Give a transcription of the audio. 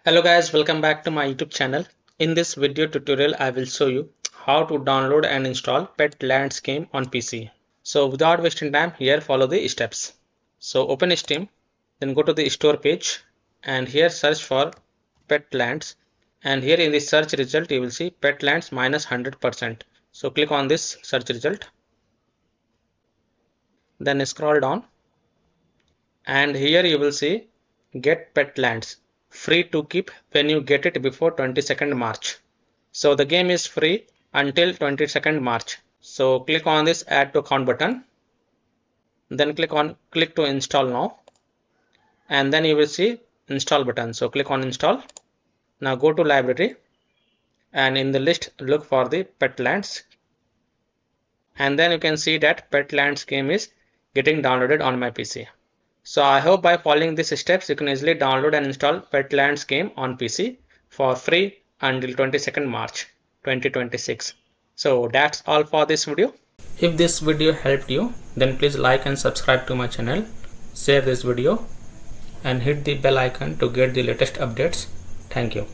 Hello guys, welcome back to my YouTube channel. In this video tutorial, I will show you how to download and install Petlands game on PC. So without wasting time, here follow the steps. So open Steam, then go to the store page and here search for Petlands. And here in the search result, you will see Petlands minus 100%. So click on this search result. Then scroll down and here you will see Get Petlands. Free to keep when you get it before 22nd March. So the game is free until 22nd March. So click on this add to account button. Then click to install now. And then you will see install button. So click on install. Now go to library and in the list look for the Petlands. And then you can see that Petlands game is getting downloaded on my PC. So I hope by following these steps you can easily download and install Petlands game on PC for free until 22nd March 2026. So that's all for this video. If this video helped you, then please like and subscribe to my channel, share this video and hit the bell icon to get the latest updates. Thank you.